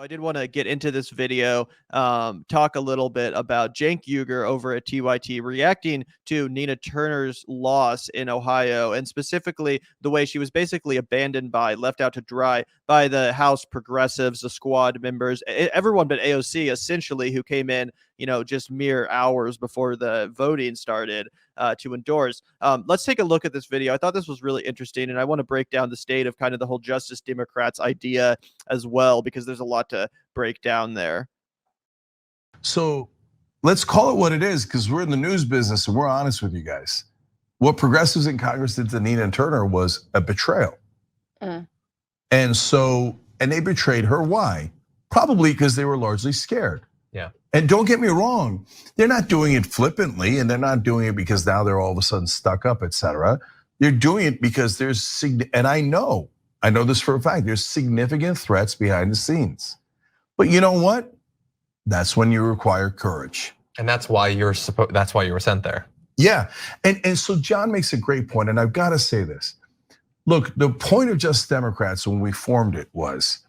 I did want to get into this video, talk a little bit about Cenk Uygur over at TYT reacting to Nina Turner's loss in Ohio, and specifically the way she was basically abandoned by, left out to dry by the House progressives, the squad members, everyone but AOC, essentially, who came in, just mere hours before the voting started to endorse. Let's take a look at this video. I thought this was really interesting, and I want to break down the state of kind of the whole Justice Democrats idea as well, because there's a lot to break down there. So let's call it what it is, because we're in the news business and we're honest with you guys. What progressives in Congress did to Nina Turner was a betrayal. And they betrayed her. Why? Probably because they were largely scared. Yeah. And don't get me wrong, they're not doing it flippantly, and they're not doing it because now they're all of a sudden stuck up, etc. They're doing it because and I know this for a fact, there's significant threats behind the scenes. But you know what? That's when you require courage. And that's why you were sent there. Yeah, and so John makes a great point, and I've got to say this. Look, the point of Justice Democrats when we formed it was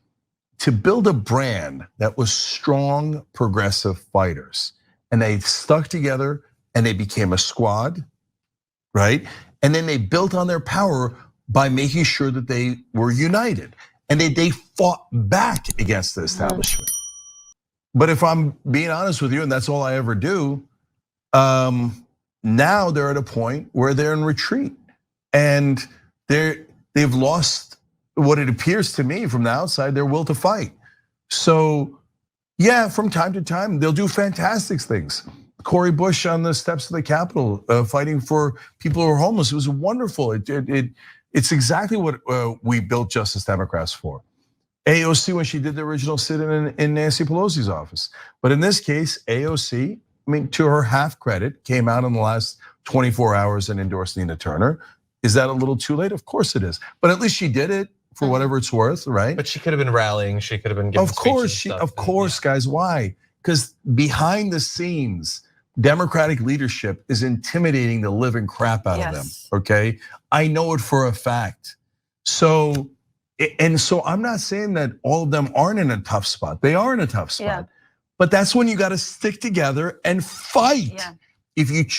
to build a brand that was strong progressive fighters. And they stuck together and they became a squad, right? And then they built on their power by making sure that they were united. And they fought back against the establishment. But if I'm being honest with you, and that's all I ever do, now they're at a point where they're in retreat. And they've lost what it appears to me from the outside, their will to fight. So yeah, from time to time, they'll do fantastic things. Cori Bush on the steps of the Capitol, fighting for people who are homeless. It was wonderful. It's exactly what we built Justice Democrats for. AOC, when she did the original sit-in in Nancy Pelosi's office. But in this case, AOC, to her half credit, came out in the last 24 hours and endorsed Nina Turner. Is that a little too late? Of course it is. But at least she did it for whatever it's worth, right? But she could have been rallying. She could have been giving speeches. Of course, guys. Why? Because behind the scenes, Democratic leadership is intimidating the living crap out of them. Okay, I know it for a fact. So I'm not saying that all of them aren't in a tough spot. They are in a tough spot. But that's when you got to stick together and fight.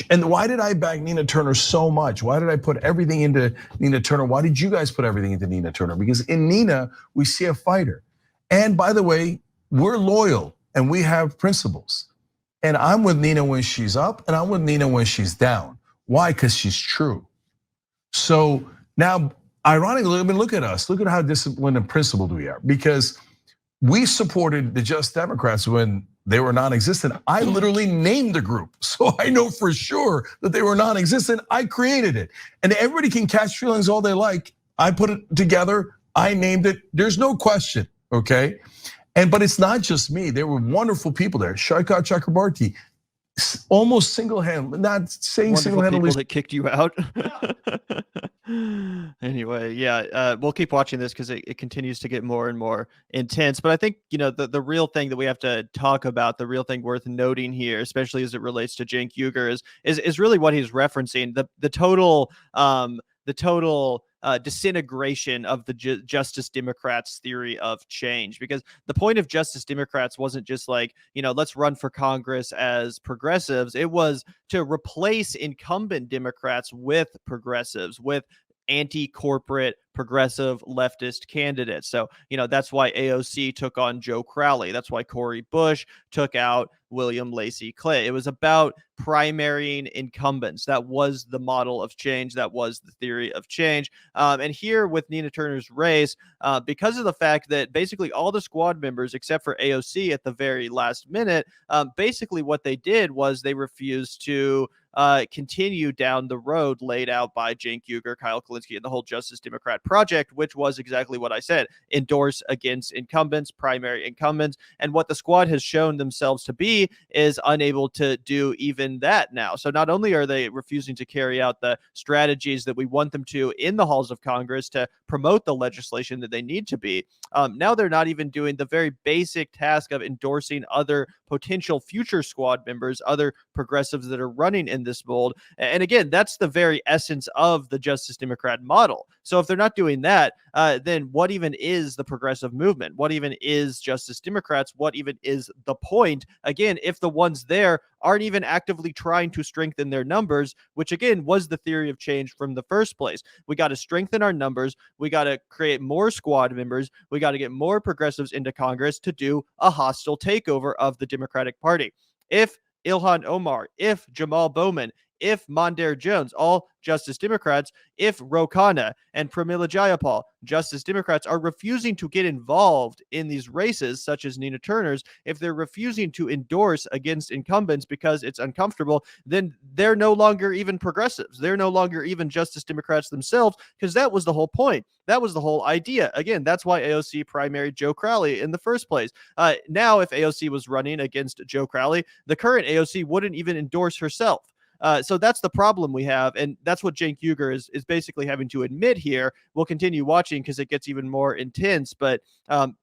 And why did I back Nina Turner so much? Why did I put everything into Nina Turner? Why did you guys put everything into Nina Turner? Because in Nina, we see a fighter. And by the way, we're loyal and we have principles. And I'm with Nina when she's up and I'm with Nina when she's down. Why? Because she's true. So now, ironically, look at us. Look at how disciplined and principled we are. Because we supported the Just Democrats when they were non-existent. I literally named the group, so I know for sure that they were non-existent. I created it, and everybody can catch feelings all they like. I put it together, I named it. There's no question, okay? But it's not just me. There were wonderful people there. Shaikat Chakrabarti, almost single-handedly, not saying single-handedly. People that kicked you out. Anyway, yeah, we'll keep watching this because it continues to get more and more intense. But I think the real thing that we have to talk about, the real thing worth noting here, especially as it relates to Cenk Uygur, is really what he's referencing, the total disintegration of the Justice Democrats' theory of change. Because the point of Justice Democrats wasn't just like, let's run for Congress as progressives. It was to replace incumbent Democrats with progressives, with anti-corporate progressive leftist candidates. So, that's why AOC took on Joe Crowley. That's why Cori Bush took out William Lacey Clay. It was about primarying incumbents. That was the model of change. That was the theory of change. And here with Nina Turner's race, because of the fact that basically all the squad members, except for AOC at the very last minute, basically what they did was they refused to continue down the road laid out by Cenk Uygur, Kyle Kulinski, and the whole Justice Democrat project, which was exactly what I said: endorse against incumbents, primary incumbents. And what the squad has shown themselves to be is unable to do even that now. So not only are they refusing to carry out the strategies that we want them to in the halls of Congress to promote the legislation that they need to be, now they're not even doing the very basic task of endorsing other potential future squad members, other progressives that are running in this mold. And again, that's the very essence of the Justice Democrat model. So if they're not doing that, then what even is the progressive movement? What even is Justice Democrats? What even is the point? Again, if the ones there aren't even actively trying to strengthen their numbers, which again was the theory of change from the first place. We got to strengthen our numbers. We got to create more squad members. We got to get more progressives into Congress to do a hostile takeover of the Democratic Party. If Ilhan Omar, if Jamal Bowman, if Mondaire Jones, all Justice Democrats, if Ro Khanna and Pramila Jayapal, Justice Democrats, are refusing to get involved in these races, such as Nina Turner's, if they're refusing to endorse against incumbents because it's uncomfortable, then they're no longer even progressives. They're no longer even Justice Democrats themselves, because that was the whole point. That was the whole idea. Again, that's why AOC primaried Joe Crowley in the first place. Now, if AOC was running against Joe Crowley, the current AOC wouldn't even endorse herself. So that's the problem we have, and that's what Cenk Uygur is basically having to admit here. We'll continue watching because it gets even more intense, but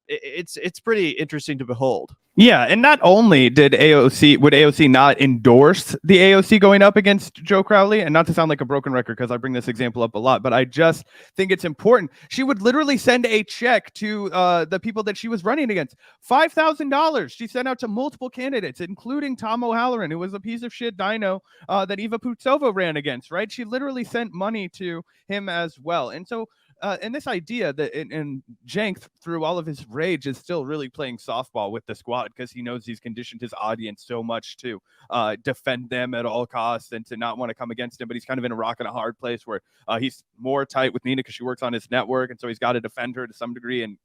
it's pretty interesting to behold. Yeah, and not only would AOC not endorse the AOC going up against Joe Crowley, and not to sound like a broken record because I bring this example up a lot, but I just think it's important. She would literally send a check to the people that she was running against. $5,000 she sent out to multiple candidates, including Tom O'Halloran, who was a piece of shit dino that Eva Putsova ran against, right? She literally sent money to him as well. And so and this idea that and Cenk, through all of his rage, is still really playing softball with the squad because he knows he's conditioned his audience so much to defend them at all costs and to not want to come against him. But he's kind of in a rock and a hard place where he's more tight with Nina because she works on his network, and so he's got to defend her to some degree. And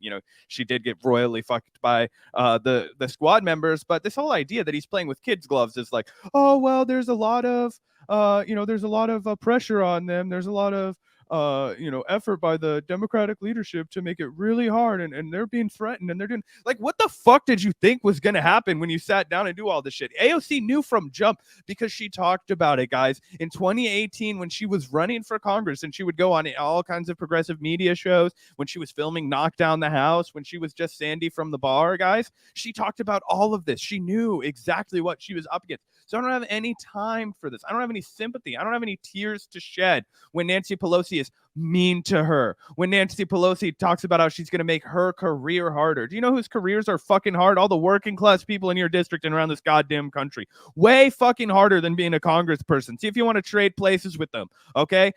she did get royally fucked by the squad members. But this whole idea that he's playing with kids' gloves is like, oh well, there's a lot of there's a lot of pressure on them. There's a lot of effort by the Democratic leadership to make it really hard, and they're being threatened, and they're doing like, what the fuck did you think was going to happen when you sat down and do all this shit? AOC knew from jump because she talked about it, guys, in 2018 when she was running for Congress, and she would go on all kinds of progressive media shows, when she was filming Knock Down the House, when she was just Sandy from the bar, guys. She talked about all of this. She knew exactly what she was up against. So I don't have any time for this. I don't have any sympathy. I don't have any tears to shed when Nancy Pelosi is mean to her, when Nancy Pelosi talks about how she's going to make her career harder. Do you know whose careers are fucking hard? All the working class people in your district and around this goddamn country. Way fucking harder than being a congressperson. See if you want to trade places with them, okay?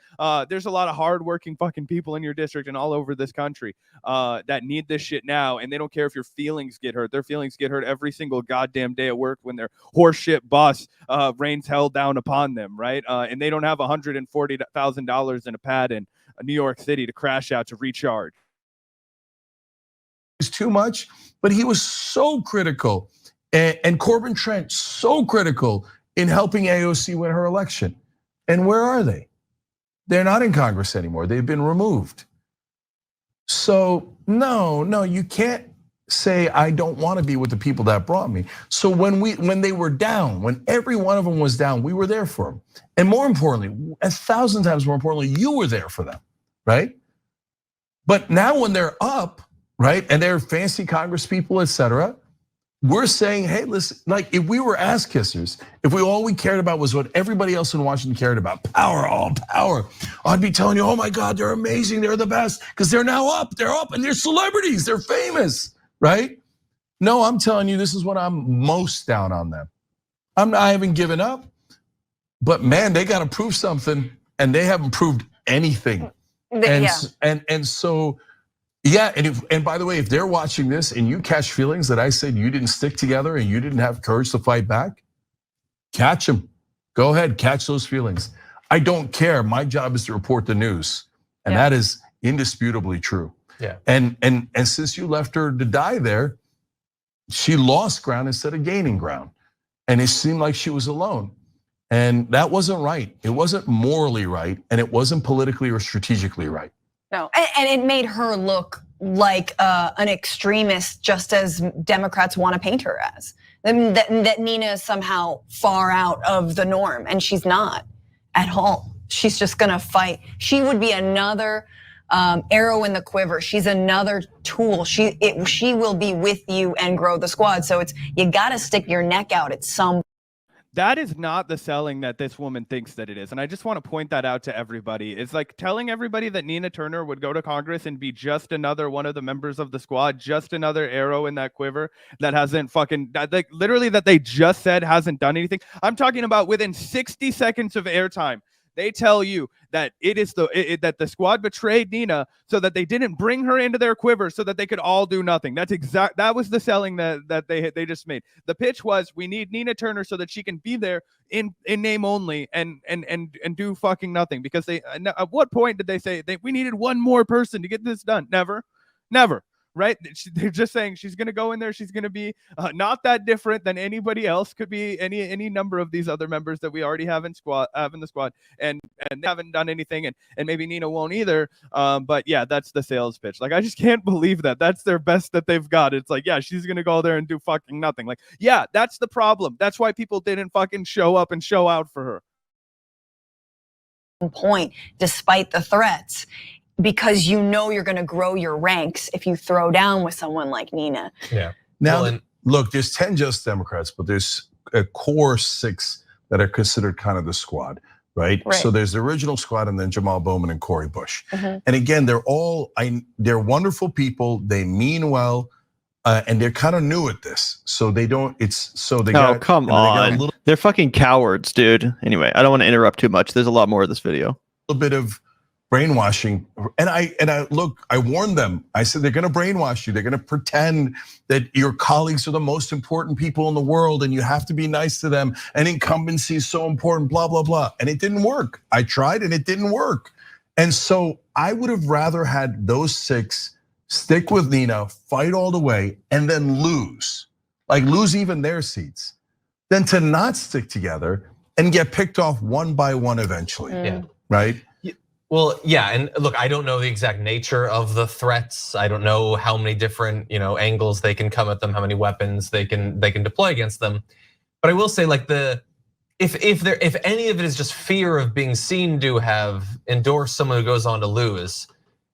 There's a lot of hardworking fucking people in your district and all over this country that need this shit now, and they don't care if your feelings get hurt. Their feelings get hurt every single goddamn day at work when their horseshit boss rains hell down upon them, right? And they don't have $140,000 in a pad in New York City to crash out to recharge. It's too much, but he was so critical, and Corbin Trent so critical in helping AOC win her election. And where are they? They're not in Congress anymore. They've been removed. So no, you can't say I don't want to be with the people that brought me. So when they were down, when every one of them was down, we were there for them. And more importantly, 1,000 times more importantly, you were there for them, right? But now when they're up, right, and they're fancy Congress people, etc., we're saying, hey, listen, like if we were ass kissers, if all we cared about was what everybody else in Washington cared about, power, all power, I'd be telling you, oh my God, they're amazing, they're the best, because they're now up, and they're celebrities, they're famous, right? No, I'm telling you, this is what I'm most down on them. I haven't given up, but man, they got to prove something, and they haven't proved anything. And so. Yeah, and by the way, if they're watching this and you catch feelings that I said you didn't stick together and you didn't have courage to fight back, catch them. Go ahead, catch those feelings. I don't care. My job is to report the news, and that is indisputably true. Yeah. And since you left her to die there, she lost ground instead of gaining ground, and it seemed like she was alone. And that wasn't right. It wasn't morally right, and it wasn't politically or strategically right. No, and it made her look like an extremist, just as Democrats want to paint her as. That Nina is somehow far out of the norm, and she's not at all. She's just gonna fight. She would be another arrow in the quiver. She's another tool. She will be with you and grow the squad. So you gotta stick your neck out at some. That is not the selling that this woman thinks that it is. And I just want to point that out to everybody. It's like telling everybody that Nina Turner would go to Congress and be just another one of the members of the squad, just another arrow in that quiver that hasn't fucking, like literally that they just said hasn't done anything. I'm talking about within 60 seconds of airtime. They tell you that it is that the squad betrayed Nina so that they didn't bring her into their quiver so that they could all do nothing. That was the selling that they just made. The pitch was, we need Nina Turner so that she can be there in name only and do fucking nothing. Because at what point did they say we needed one more person to get this done? Never. Right? They're just saying she's going to go in there. She's going to be not that different than anybody else. Could be any number of these other members that we already have in the squad, and they haven't done anything, and maybe Nina won't either. But yeah, that's the sales pitch. Like, I just can't believe that. That's their best that they've got. It's like, yeah, she's going to go there and do fucking nothing. Like, yeah, that's the problem. That's why people didn't fucking show up and show out for her. Point, despite the threats. Because you know you're going to grow your ranks if you throw down with someone like Nina. Yeah. Now, look, there's 10 just Democrats, but there's a core 6 that are considered kind of the squad, right? So there's the original squad, and then Jamal Bowman and Cori Bush. And again, they're wonderful people. They mean well, and they're kind of new at this, so they don't. Come on, they're fucking cowards, dude. Anyway, I don't want to interrupt too much. There's a lot more of this video. A little bit of brainwashing, and I warned them. I said they're going to brainwash you. They're going to pretend that your colleagues are the most important people in the world, and you have to be nice to them. And incumbency is so important. Blah blah blah. And it didn't work. I tried, and it didn't work. And so I would have rather had those 6 stick with Nina, fight all the way, and then lose even their seats, than to not stick together and get picked off one by one eventually. Yeah. Right. Well, yeah, and look, I don't know the exact nature of the threats. I don't know how many different, angles they can come at them, how many weapons they can deploy against them. But I will say, like, if any of it is just fear of being seen to have endorsed someone who goes on to lose,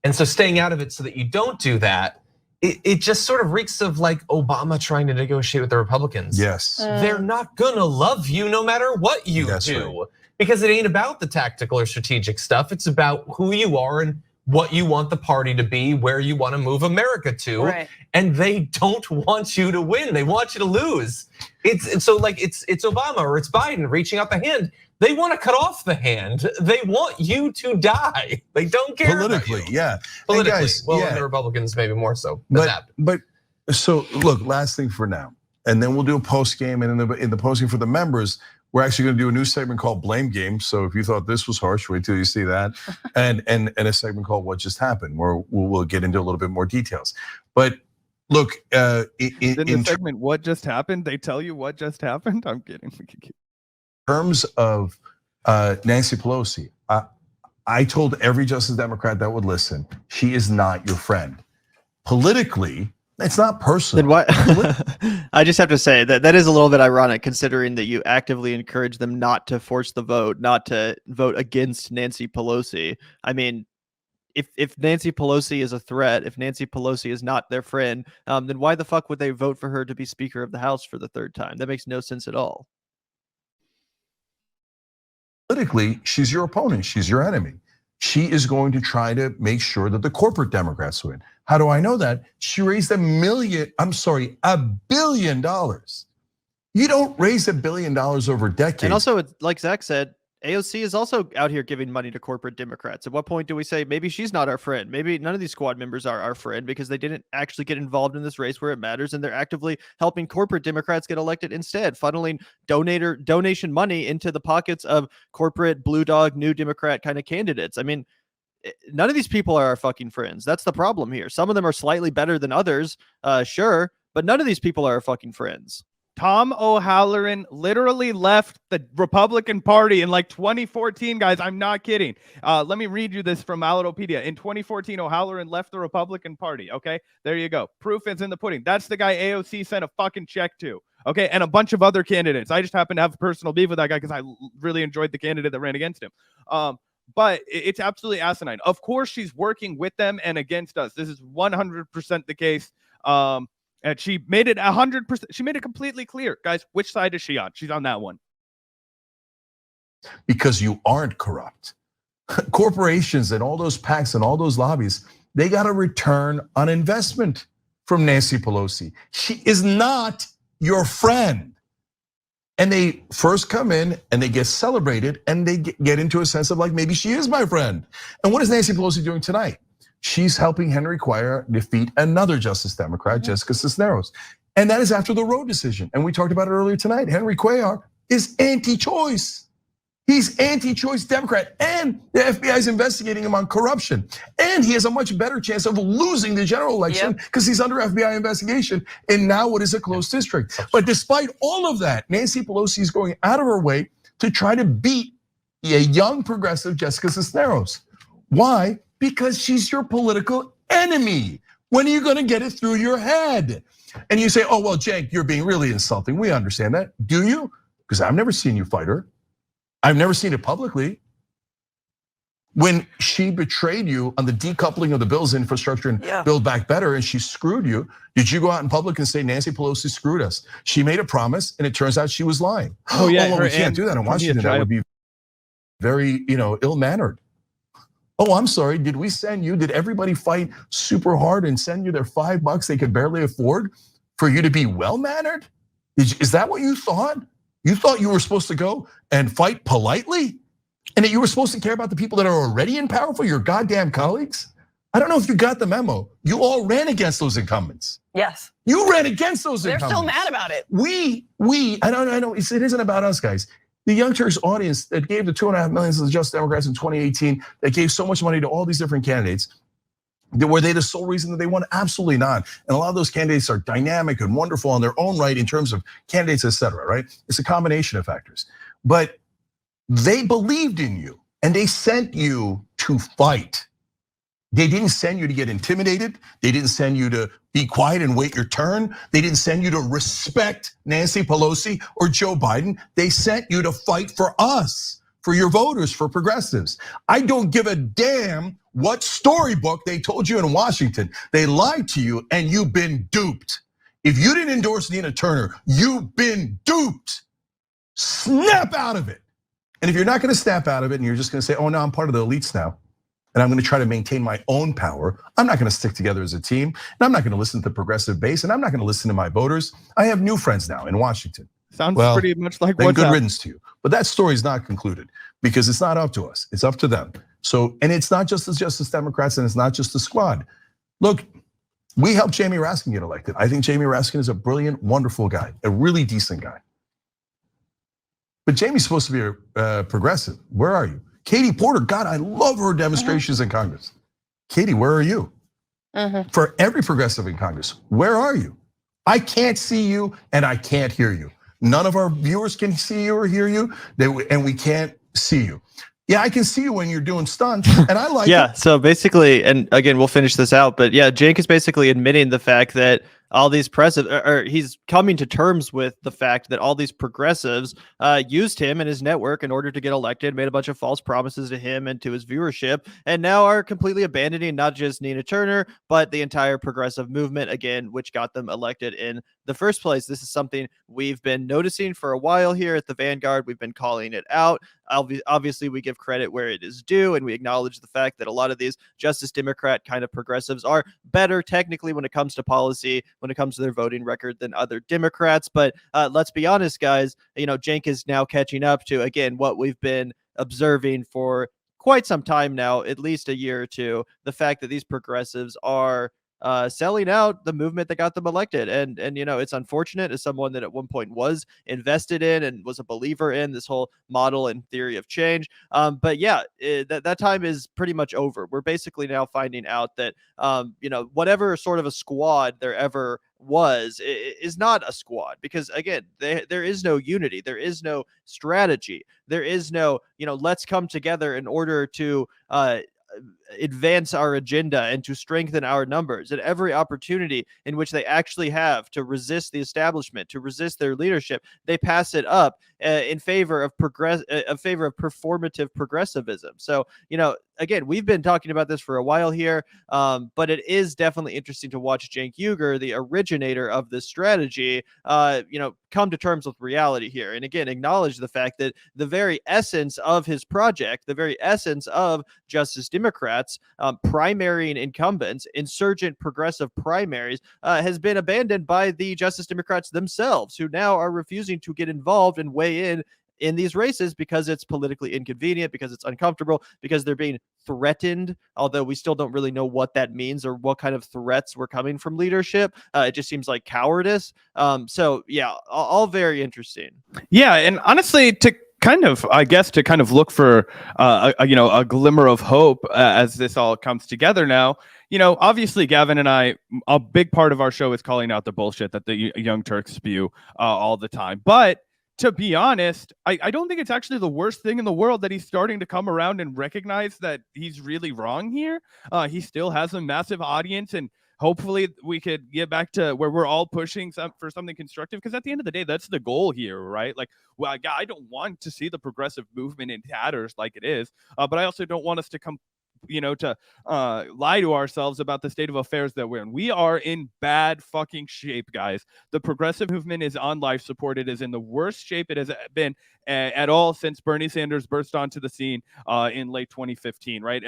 and so staying out of it so that you don't do that, it just sort of reeks of like Obama trying to negotiate with the Republicans. Yes, they're not gonna love you no matter what you do. Right. Because it ain't about the tactical or strategic stuff. It's about who you are and what you want the party to be, where you want to move America to. Right. And they don't want you to win. They want you to lose. It's Obama or it's Biden reaching out the hand. They want to cut off the hand. They want you to die. They don't care politically, about you. Yeah. Politically, guys, and the Republicans maybe more so. But so look, last thing for now, and then we'll do a post game, and in the post game for the members, we're actually going to do a new segment called Blame Game. So if you thought this was harsh, wait till you see that, and a segment called What Just Happened, where we'll get into a little bit more details. But look, in the segment What Just Happened, they tell you what just happened. I'm kidding. In terms of Nancy Pelosi, I told every Justice Democrat that would listen, she is not your friend. Politically, it's not personal. Then why? I just have to say that is a little bit ironic, considering that you actively encourage them not to force the vote, not to vote against Nancy Pelosi. I mean, if Nancy Pelosi is a threat, if Nancy Pelosi is not their friend, then why the fuck would they vote for her to be Speaker of the House for the 3rd time? That makes no sense at all. Politically, she's your opponent. She's your enemy. She is going to try to make sure that the corporate Democrats win. How do I know that? She raised $1 billion. You don't raise $1 billion over decades. And also, like Zach said, AOC is also out here giving money to corporate Democrats. At what point do we say maybe she's not our friend? Maybe none of these squad members are our friend because they didn't actually get involved in this race where it matters, and they're actively helping corporate Democrats get elected instead, funneling donation money into the pockets of corporate blue dog New Democrat kind of candidates. I mean, none of these people are our fucking friends. That's the problem here. Some of them are slightly better than others, sure, but none of these people are our fucking friends. Tom O'Halloran literally left the Republican Party in like 2014, guys. I'm not kidding. Let me read you this from Aladopedia. In 2014, O'Halloran left the Republican Party. Okay, there you go. Proof is in the pudding. That's the guy AOC sent a fucking check to. Okay, and a bunch of other candidates. I just happen to have personal beef with that guy because I really enjoyed the candidate that ran against him. But it's absolutely asinine. Of course, she's working with them and against us. This is 100% the case. And she made it 100%. She made it completely clear, guys. Which side is she on? She's on that one. because you aren't corrupt. Corporations and all those PACs and all those lobbies, they got a return on investment from Nancy Pelosi. She is not your friend. And they first come in and they get celebrated and they get into a sense of like, maybe she is my friend. And what is Nancy Pelosi doing tonight? She's helping Henry Cuellar defeat another Justice Democrat, Jessica Cisneros. And that is after the Roe decision. And we talked about it earlier tonight. Henry Cuellar is anti-choice. He's anti-choice Democrat, and the FBI is investigating him on corruption. And he has a much better chance of losing the general election because he's under FBI investigation in now what is a closed district. But despite all of that, Nancy Pelosi is going out of her way to try to beat a young progressive Jessica Cisneros. Why? Because she's your political enemy. When are you gonna get it through your head? And you say, oh, well, Cenk, you're being really insulting. We understand that. Do you? Because I've never seen you fight her. I've never seen it publicly. When she betrayed you on the decoupling of the Bill's infrastructure and Build Back Better, and she screwed you, did you go out in public and say Nancy Pelosi screwed us? She made a promise, and it turns out she was lying. Oh yeah, well, we can't do that in Washington. That would be very, ill-mannered. Oh, I'm sorry. Did we send you? Did everybody fight super hard and send you their $5 they could barely afford for you to be well-mannered? Is that what you thought? You thought you were supposed to go and fight politely? And that you were supposed to care about the people that are already in power for your goddamn colleagues? I don't know if you got the memo. You all ran against those incumbents. Yes. You ran against those They're incumbents. still mad about it. I know, it isn't about us, guys. The Young Turks audience that gave the 2.5 million to the Justice Democrats in 2018, that gave so much money to all these different candidates, were they the sole reason that they won? Absolutely not. And a lot of those candidates are dynamic and wonderful in their own right in terms of candidates, et cetera, right? It's a combination of factors. But they believed in you and they sent you to fight. They didn't send you to get intimidated. They didn't send you to be quiet and wait your turn. They didn't send you to respect Nancy Pelosi or Joe Biden. They sent you to fight for us, for your voters, for progressives. I don't give a damn what storybook they told you in Washington. They lied to you and you've been duped. If you didn't endorse Nina Turner, you've been duped. Snap out of it. And if you're not gonna snap out of it and you're just gonna say, oh no, I'm part of the elites now, and I'm gonna try to maintain my own power, I'm not gonna stick together as a team, and I'm not gonna listen to the progressive base, and I'm not gonna listen to my voters. I have new friends now in Washington. Sounds pretty much like what's good up. riddance to you. But that story is not concluded because it's not up to us, it's up to them. So, and it's not just the Justice Democrats and it's not just the squad. Look, we helped Jamie Raskin get elected. I think Jamie Raskin is a brilliant, wonderful guy, a really decent guy. But Jamie's supposed to be a progressive. Where are you? Katie Porter, God, I love her demonstrations in Congress. Katie, where are you? For every progressive in Congress, where are you? I can't see you and I can't hear you. None of our viewers can see you or hear you, and we can't see you. Yeah, I can see you when you're doing stunts, and I like it. So basically, and again, we'll finish this out, but yeah, Cenk is basically admitting the fact that all these he's coming to terms with the fact that all these progressives used him and his network in order to get elected, made a bunch of false promises to him and to his viewership, and now are completely abandoning not just Nina Turner, but the entire progressive movement, again, which got them elected in the first place. This is something we've been noticing for a while here at the Vanguard. We've been calling it out. Obviously, we give credit where it is due, and we acknowledge the fact that a lot of these Justice Democrat kind of progressives are better technically when it comes to policy, when it comes to their voting record than other Democrats. But let's be honest, guys, Cenk is now catching up to, again, what we've been observing for quite some time now, at least a year or two, the fact that these progressives are selling out the movement that got them elected. And it's unfortunate as someone that at one point was invested in and was a believer in this whole model and theory of change. But yeah, that time is pretty much over. We're basically now finding out that whatever sort of a squad there ever was is not a squad, because again, there is no unity, there is no strategy, there is no let's come together in order to advance our agenda and to strengthen our numbers. And every opportunity in which they actually have to resist the establishment, to resist their leadership, they pass it up in favor of performative progressivism. So, again, we've been talking about this for a while here, but it is definitely interesting to watch Cenk Uygur, the originator of this strategy, come to terms with reality here. And again, acknowledge the fact that the very essence of his project, the very essence of Justice Democrats, primarying incumbents, insurgent progressive primaries, has been abandoned by the Justice Democrats themselves, who now are refusing to get involved and weigh in these races because it's politically inconvenient, because it's uncomfortable, because they're being threatened, although we still don't really know what that means or what kind of threats were coming from leadership. It just seems like cowardice. So yeah, all very interesting. Yeah, and honestly, to kind of look for a glimmer of hope as this all comes together now. Obviously, Gavin and I, a big part of our show is calling out the bullshit that the Young Turks spew all the time, but to be honest, I don't think it's actually the worst thing in the world that he's starting to come around and recognize that he's really wrong here. He still has a massive audience, and hopefully we could get back to where we're all pushing for something constructive, because at the end of the day, that's the goal here, right? Like, well, I don't want to see the progressive movement in tatters like it is, but I also don't want us to come lie to ourselves about the state of affairs that we're in. We are in bad fucking shape, guys. The progressive movement is on life support. It is in the worst shape it has been at all since Bernie Sanders burst onto the scene in late 2015, right?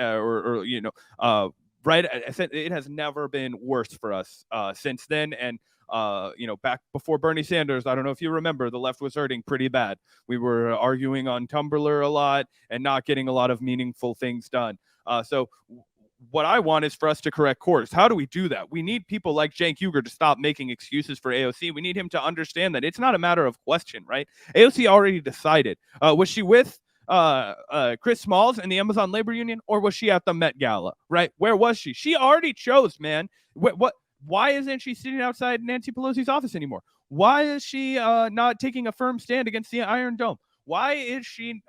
Right. It has never been worse for us since then. And back before Bernie Sanders, I don't know if you remember, the left was hurting pretty bad. We were arguing on Tumblr a lot and not getting a lot of meaningful things done. So what I want is for us to correct course. How do we do that? We need people like Cenk Uygur to stop making excuses for AOC. We need him to understand that it's not a matter of question, right? AOC already decided. Was she with Chris Smalls and the Amazon Labor Union, or was she at the Met Gala, right? Where was she? She already chose, man. Why isn't she sitting outside Nancy Pelosi's office anymore? Why is she not taking a firm stand against the Iron Dome? Why is she,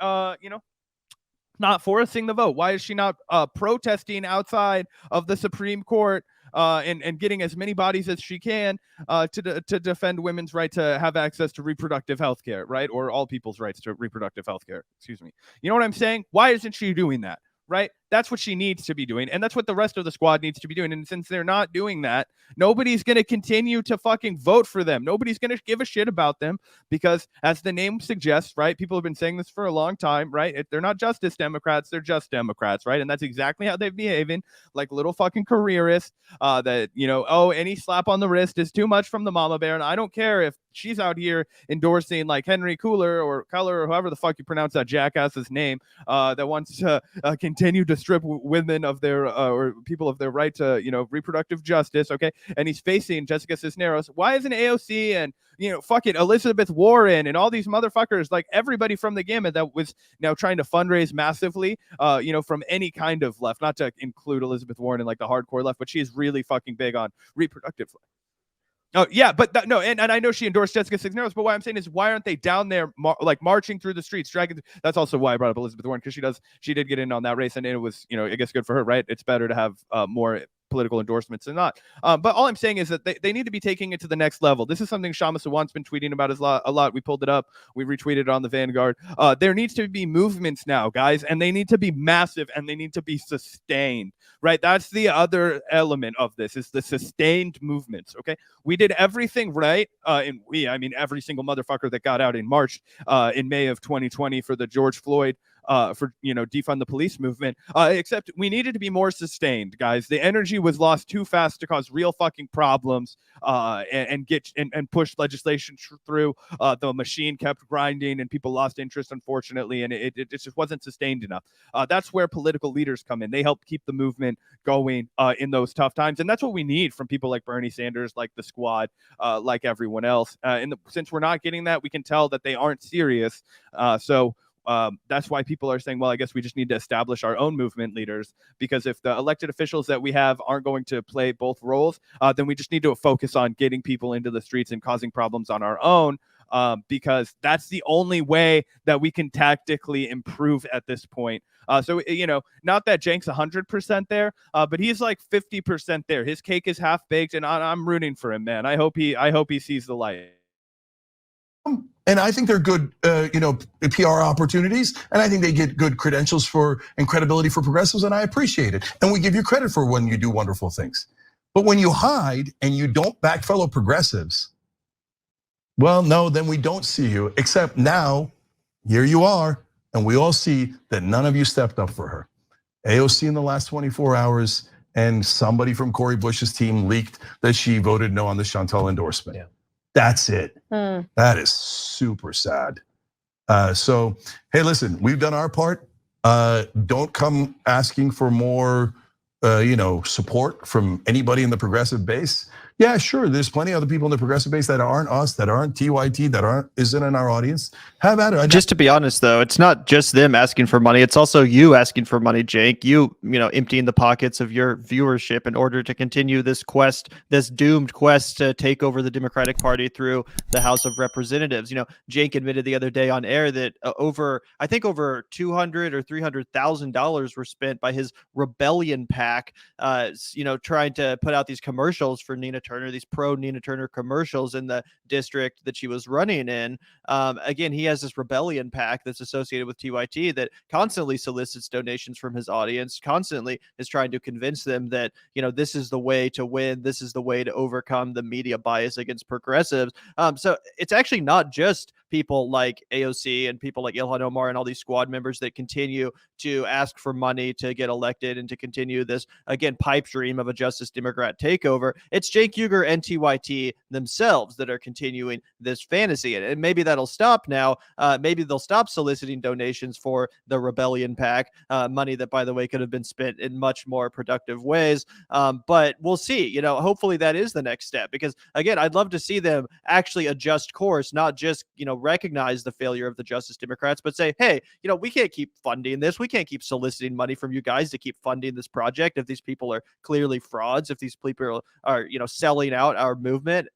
not forcing the vote? Why is she not protesting outside of the Supreme Court and getting as many bodies as she can to defend women's right to have access to reproductive health care, right? Or all people's rights to reproductive health care, excuse me. You know what I'm saying? Why isn't she doing that, right? That's what she needs to be doing, and that's what the rest of the squad needs to be doing. And since they're not doing that, nobody's going to continue to fucking vote for them. Nobody's going to give a shit about them because, as the name suggests, right, people have been saying this for a long time, right? They're not Justice Democrats, they're just Democrats, right? And that's exactly how they're behaving, like little fucking careerists that, any slap on the wrist is too much from the mama bear. And I don't care if she's out here endorsing like Henry Cooler or however the fuck you pronounce that jackass's name that wants to continue to strip women of their or people of their right to reproductive justice. Okay, and he's facing Jessica Cisneros. Why isn't AOC and Elizabeth Warren and all these motherfuckers, like everybody from the gamut that was now trying to fundraise massively from any kind of left, not to include Elizabeth Warren in like the hardcore left, but she is really fucking big on reproductive. Oh yeah, but and I know she endorsed Jessica Cisneros, but what I'm saying is, why aren't they down there marching through the streets, dragging? That's also why I brought up Elizabeth Warren, because she did get in on that race, and it was I guess good for her, right? It's better to have more political endorsements than not. But all I'm saying is that they need to be taking it to the next level. This is something Shama Sawant's been tweeting about a lot. We pulled it up. We retweeted it on the Vanguard. There needs to be movements now, guys, and they need to be massive and they need to be sustained, right? That's the other element of this, is the sustained movements, okay? We did everything right. I mean every single motherfucker that got out in March, in May of 2020 for the George Floyd for defund the police movement, except we needed to be more sustained, guys. The energy was lost too fast to cause real fucking problems and push legislation through. The machine kept grinding and people lost interest, unfortunately, and it just wasn't sustained enough. That's where political leaders come in. They help keep the movement going in those tough times, and that's what we need from people like Bernie Sanders, like the squad, like everyone else. Since we're not getting that, we can tell that they aren't serious. So that's why people are saying, well, I guess we just need to establish our own movement leaders, because if the elected officials that we have aren't going to play both roles, then we just need to focus on getting people into the streets and causing problems on our own. because that's the only way that we can tactically improve at this point. So, not that Cenk's 100% there, but he's like 50% there. His cake is half baked, and I'm rooting for him, man. I hope he sees the light. And I think they're good, PR opportunities, and I think they get good credentials for and credibility for progressives, and I appreciate it. And we give you credit for when you do wonderful things. But when you hide and you don't back fellow progressives, well, no, then we don't see you. Except now, here you are, and we all see that none of you stepped up for her. AOC in the last 24 hours, and somebody from Cori Bush's team leaked that she voted no on the Chantal endorsement. Yeah. That's it. That is super sad. So, hey, listen, we've done our part. Don't come asking for more, support from anybody in the progressive base. Yeah, sure. There's plenty of other people in the progressive base that aren't us, that aren't TYT, that isn't in our audience. Have at it. Just to be honest, though, it's not just them asking for money. It's also you asking for money, Cenk. You emptying the pockets of your viewership in order to continue this quest, this doomed quest to take over the Democratic Party through the House of Representatives. Cenk admitted the other day on air that over $200,000 or $300,000 were spent by his rebellion pack, trying to put out these commercials for Nina Turner, these pro Nina Turner commercials in the district that she was running in. Again, he has this rebellion pack that's associated with TYT that constantly solicits donations from his audience, constantly is trying to convince them that, this is the way to win. This is the way to overcome the media bias against progressives. So it's actually not just people like AOC and people like Ilhan Omar and all these squad members that continue to ask for money to get elected and to continue this, again, pipe dream of a Justice Democrat takeover. It's Cenk Uygur and TYT themselves that are continuing this fantasy. And maybe that'll stop now. Maybe they'll stop soliciting donations for the rebellion pack, money that, by the way, could have been spent in much more productive ways. But we'll see. Hopefully that is the next step, because, again, I'd love to see them actually adjust course, not just, recognize the failure of the Justice Democrats, but say, hey, we can't keep funding this. We can't keep soliciting money from you guys to keep funding this project if these people are clearly frauds, if these people are, selling out our movement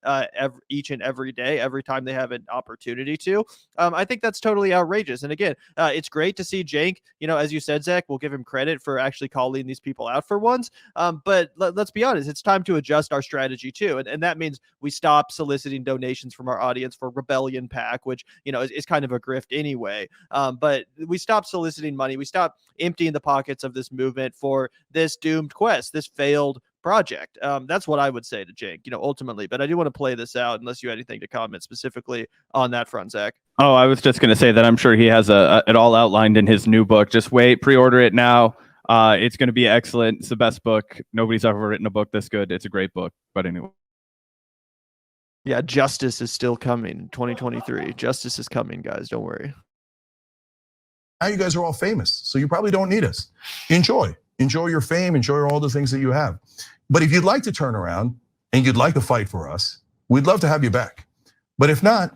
each and every day, every time they have an opportunity to. I think that's totally outrageous. And again, it's great to see Cenk, as you said, Zach, we'll give him credit for actually calling these people out for once. But let's be honest, it's time to adjust our strategy too. And that means we stop soliciting donations from our audience for Rebellion PAC, which, is kind of a grift anyway. But we stop soliciting money. We stop emptying the pockets of this movement for this doomed quest, this failed project. That's what I would say to Cenk, ultimately. But I do want to play this out, unless you had anything to comment specifically on that front, Zach. Oh, I was just going to say that I'm sure he has it all outlined in his new book. Just wait, pre-order it now. It's going to be excellent. It's the best book. Nobody's ever written a book this good. It's a great book. But anyway. Yeah, justice is still coming. 2023. Justice is coming, guys. Don't worry. Now you guys are all famous, so you probably don't need us. Enjoy your fame, enjoy all the things that you have. But if you'd like to turn around and you'd like to fight for us, we'd love to have you back. But if not,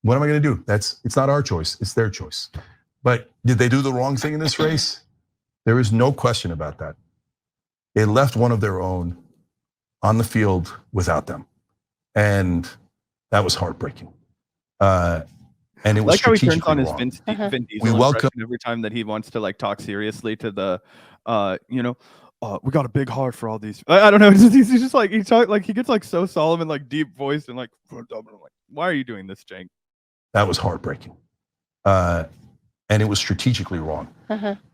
what am I going to do? It's not our choice, it's their choice. But did they do the wrong thing in this race? There is no question about that. They left one of their own on the field without them. And that was heartbreaking. And it was like how he turns on his wrong. Vin Diesel We welcome every time that he wants to talk seriously to the, we got a big heart for all these. I don't know. He's just he gets so solemn and deep voiced and why are you doing this, Cenk? That was heartbreaking, and it was strategically wrong.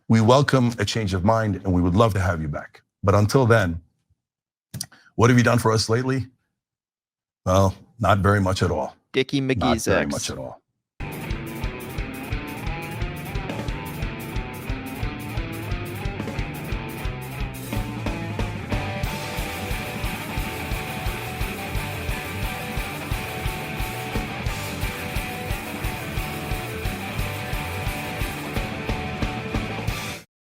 We welcome a change of mind, and we would love to have you back. But until then, what have you done for us lately? Well, not very much at all. Dickie McGee's Not very much at all.